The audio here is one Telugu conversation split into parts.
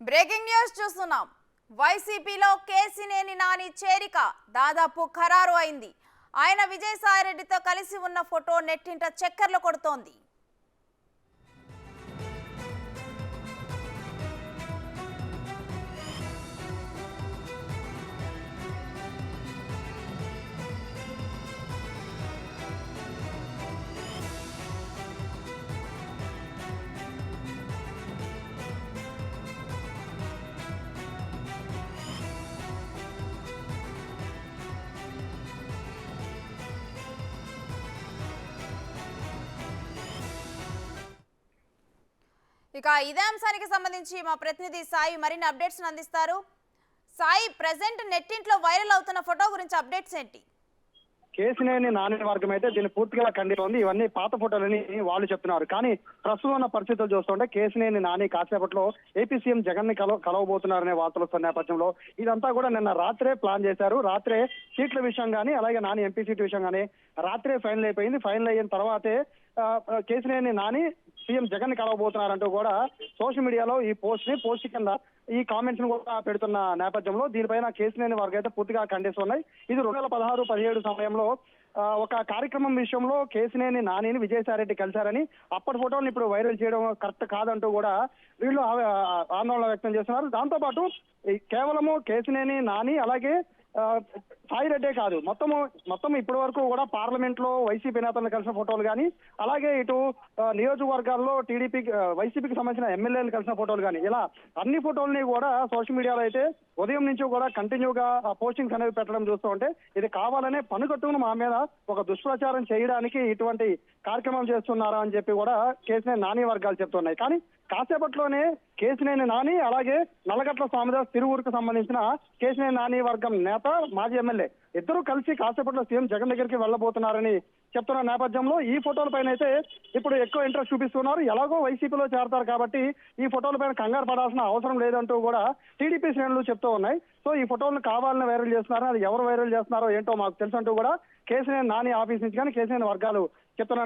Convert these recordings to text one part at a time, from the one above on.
బ్రేకింగ్ న్యూస్ చూస్తున్నాం. వైసీపీలో కేసినేని నాని చేరిక దాదాపు ఖరారు అయింది. ఆయన విజయసాయిరెడ్డితో కలిసి ఉన్న ఫోటో నెట్టింట చక్కర్లు కొడుతోంది. ఇక ఇదే అంశానికి సంబంధించి మా ప్రతినిధి సాయి మరిన్ని అప్డేట్స్ అందిస్తారు. సాయి, ప్రెసెంట్ నెట్టింట్లో వైరల్ అవుతున్న ఫోటో గురించి అప్డేట్స్ ఏంటి? కేసినేని నాని వర్గం అయితే దీన్ని పూర్తిగా ఖండిస్తోంది. ఇవన్నీ పాత ఫోటోలని వాళ్ళు చెప్తున్నారు. కానీ ప్రస్తుతం ఉన్న పరిస్థితులు చూస్తుంటే కేసినేని నాని కాసేపట్లో ఏపీ సీఎం జగన్ ని కలవబోతున్నారనే వార్తలు వస్తున్న నేపథ్యంలో ఇదంతా కూడా నిన్న రాత్రే ప్లాన్ చేశారు. రాత్రే సీట్ల విషయం కానీ అలాగే నాని ఎంపీ సీట్ విషయం కానీ రాత్రే ఫైనల్ అయిపోయింది. ఫైనల్ అయిన తర్వాతే కేసినేని నాని సీఎం జగన్ ని కలవబోతున్నారంటూ కూడా సోషల్ మీడియాలో ఈ పోస్ట్ కింద ఈ కామెంట్స్ ను కూడా పెడుతున్న నేపథ్యంలో దీనిపైన కేసినేని వర్గం అయితే పూర్తిగా ఖండిస్తున్నాయి. ఇది 2016-17 సమయంలో ఒక కార్యక్రమం విషయంలో కేసినేని నానిని విజయసాయిరెడ్డి కలిశారని అప్పటి ఫోటోలను ఇప్పుడు వైరల్ చేయడం కరెక్ట్ కాదంటూ కూడా వీళ్ళు ఆందోళన వ్యక్తం చేస్తున్నారు. దాంతోపాటు కేవలము కేసినేని నాని అలాగే సాయిరెడ్డే కాదు, మొత్తం ఇప్పటి వరకు కూడా పార్లమెంట్ లో వైసీపీ నేతలను కలిసిన ఫోటోలు కానీ అలాగే ఇటు నియోజకవర్గాల్లో వైసీపీకి సంబంధించిన ఎమ్మెల్యేలు కలిసిన ఫోటోలు కానీ ఇలా అన్ని ఫోటోలని కూడా సోషల్ మీడియాలో అయితే ఉదయం నుంచి కూడా కంటిన్యూగా పోస్టింగ్స్ అనేవి పెట్టడం చూస్తూ ఉంటే ఇది కావాలనే పనుగట్టును మా మీద ఒక దుష్ప్రచారం చేయడానికి ఇటువంటి కార్యక్రమం చేస్తున్నారా అని చెప్పి కూడా కేసినేని నాని వర్గాలు చెప్తున్నాయి. కానీ కాసేపట్లోనే కేసినేని నాని అలాగే నల్లగట్ల స్వామిదాస్ తిరువురుకు సంబంధించిన కేసినేని నాని వర్గం నేత మాజీ ఎమ్మెల్యే ఇద్దరు కలిసి కాసేపట్లో సీఎం జగన్ దగ్గరికి వెళ్లబోతున్నారని చెప్తున్న నేపథ్యంలో ఈ ఫోటోల పైన అయితే ఇప్పుడు ఎక్కువ ఇంట్రెస్ట్ చూపిస్తున్నారు. ఎలాగో వైసీపీలో చేరతారు కాబట్టి ఈ ఫోటోల పైన కంగారు పడాల్సిన అవసరం లేదంటూ కూడా టీడీపీ శ్రేణులు చెప్తూ ఉన్నాయి. సో ఈ ఫోటోలను కావాలని వైరల్ చేస్తున్నారో అది ఎవరు వైరల్ చేస్తున్నారో ఏంటో మాకు తెలుసు అంటూ కూడా కేసినేని నాని ఆఫీస్ నుంచి కానీ కేసినేని వర్గాలు చెప్తున్న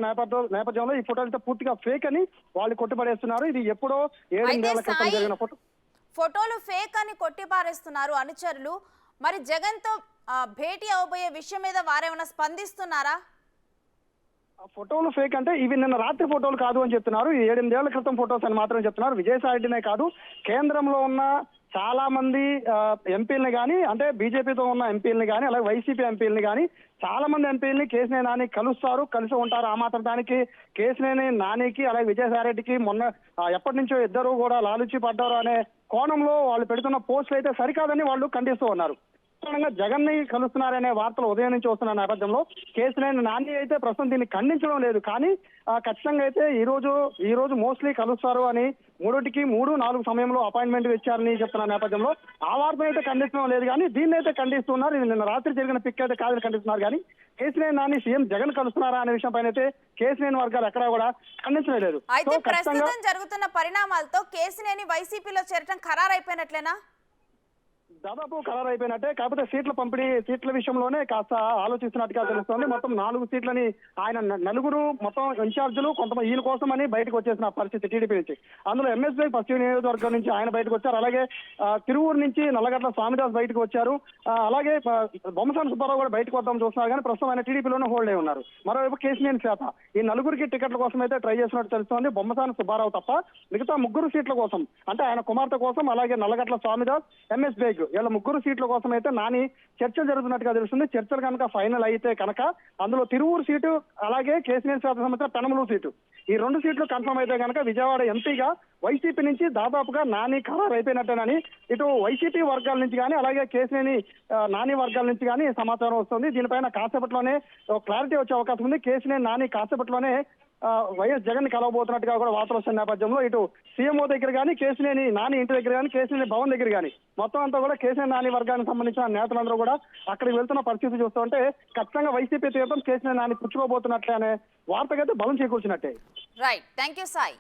నేపథ్యంలో ఈ ఫోటోలతో పూర్తిగా ఫేక్ అని వాళ్ళు కొట్టిపడేస్తున్నారు. ఇది ఎప్పుడో 7 నెలల క్రితం జరిగిన ఫోటోలు ఫేక్ అని కొట్టిపారేస్తున్నారు అనుచరులు. మరి జగన్ తో భేటీ అవబోయే విషయం మీద వారేమైనా స్పందిస్తున్నారా? ఫోటోలు ఫేక్ అంటే ఇవి నిన్న రాత్రి ఫోటోలు కాదు అని చెప్తున్నారు. 7 ఏళ్ల క్రితం ఫోటోస్ అని మాత్రం చెప్తున్నారు. విజయసాయిరెడ్డినే కాదు, కేంద్రంలో ఉన్న చాలా మంది ఎంపీలని కానీ అంటే బీజేపీతో ఉన్న ఎంపీలని కానీ అలాగే వైసీపీ ఎంపీలని కానీ చాలా మంది ఎంపీలని కేసినేని నాని కలిసి ఉంటారు. ఆ మాత్రం దానికి కేసినేని నానికి అలాగే విజయసాయిరెడ్డికి మొన్న ఎప్పటి నుంచో ఇద్దరు కూడా లాలుచి పడ్డారు అనే కోణంలో వాళ్ళు పెడుతున్న పోస్టులు అయితే సరికాదని వాళ్ళు ఖండిస్తూ ఉన్నారు. జగన్ ని కలుస్తున్నారనే వార్తలు ఉదయం నుంచి వస్తున్న నేపథ్యంలో కేసినేని నాని అయితే ప్రస్తుతం దీన్ని ఖండించడం లేదు. కానీ ఖచ్చితంగా అయితే ఈ రోజు మోస్ట్లీ కలుస్తారు అని 3-4 సమయంలో అపాయింట్మెంట్ ఇచ్చారని చెప్తున్న నేపథ్యంలో ఆ వార్తను అయితే ఖండించడం లేదు. కానీ దీన్ని అయితే ఖండిస్తున్నారు. ఇది నిన్న రాత్రి జరిగిన పిక్ అయితే కాదని ఖండిస్తున్నారు. కానీ కేసినేని నాని సీఎం జగన్ కలుస్తున్నారా అనే విషయం పైన అయితే కేసినేని వర్గాలు ఎక్కడా కూడా ఖండించడం లేదు. అయితే ప్రస్తుతం జరుగుతున్న పరిణామాలతో కేసినేని వైసీపీలో చేరటం ఖరారైపోయినట్లేనా? దాదాపు ఖరారు అయిపోయినట్టే. కాకపోతే సీట్ల విషయంలోనే కాస్త ఆలోచిస్తున్నట్టుగా తెలుస్తోంది. మొత్తం 4 సీట్లని ఆయన నలుగురు మొత్తం ఇన్ఛార్జీలు కొంతమంది ఈయన కోసం అని బయటకు వచ్చేసిన పరిస్థితి టీడీపీ నుంచి. అందులో ఎంఎస్పీ పశ్చిమ నియోజకవర్గం నుంచి ఆయన బయటకు వచ్చారు. అలాగే తిరువూరు నుంచి నల్లగట్ల స్వామిదాస్ బయటకు వచ్చారు. అలాగే బొమ్మసాని సుబ్బారావు కూడా బయటకు వద్దాం చూస్తున్నారు. కానీ ప్రస్తుతం ఆయన టీడీపీలోనే హోల్డ్ అయి ఉన్నారు. మరోవైపు కేసినేని చేత ఈ నలుగురికి టికెట్ల కోసం అయితే ట్రై చేసినట్టు తెలుస్తోంది. బొమ్మసాని సుబ్బారావు తప్ప మిగతా 3 సీట్ల కోసం అంటే ఆయన కుమార్తె కోసం అలాగే నల్లగట్ల స్వామిదాస్ ఎంఎస్ బేగ్ వీళ్ళ 3 సీట్ల కోసం అయితే నాని చర్చలు జరుగుతున్నట్టుగా తెలుస్తుంది. చర్చలు కనుక ఫైనల్ అయితే కనుక అందులో తిరువూరు సీటు అలాగే కేసినేని సంబంధించిన పెనమలూరు సీటు ఈ 2 సీట్లు కన్ఫర్మ్ అయితే కనుక విజయవాడ ఎంపీగా వైసీపీ నుంచి దాదాపుగా నాని ఖరారు అయిపోయినట్టేనని ఇటు వైసీపీ వర్గాల నుంచి కానీ అలాగే కేసినేని నాని వర్గాల నుంచి కానీ సమాచారం వస్తుంది. దీనిపైన కాసేపట్లోనే క్లారిటీ వచ్చే అవకాశం ఉంది. కేసినేని నాని కాసేపట్లోనే వైఎస్ జగన్ ని కలవబోతున్నట్టుగా కూడా వార్తలు వస్తున్న నేపథ్యంలో ఇటు సీఎంఓ దగ్గర కానీ కేసినేని నాని ఇంటి దగ్గర కానీ కేసినేని భవన్ దగ్గర కానీ మొత్తం అంతా కూడా కేసినేని నాని వర్గానికి సంబంధించిన నేతలందరూ కూడా అక్కడికి వెళ్తున్న పరిస్థితి చూస్తుంటే ఖచ్చితంగా వైసీపీ తీర్థం కేసినేని నాని పుచ్చుకోబోతున్నట్లే అనే వార్తకైతే బలం చేకూర్చినట్టే. Right, thank you Sai.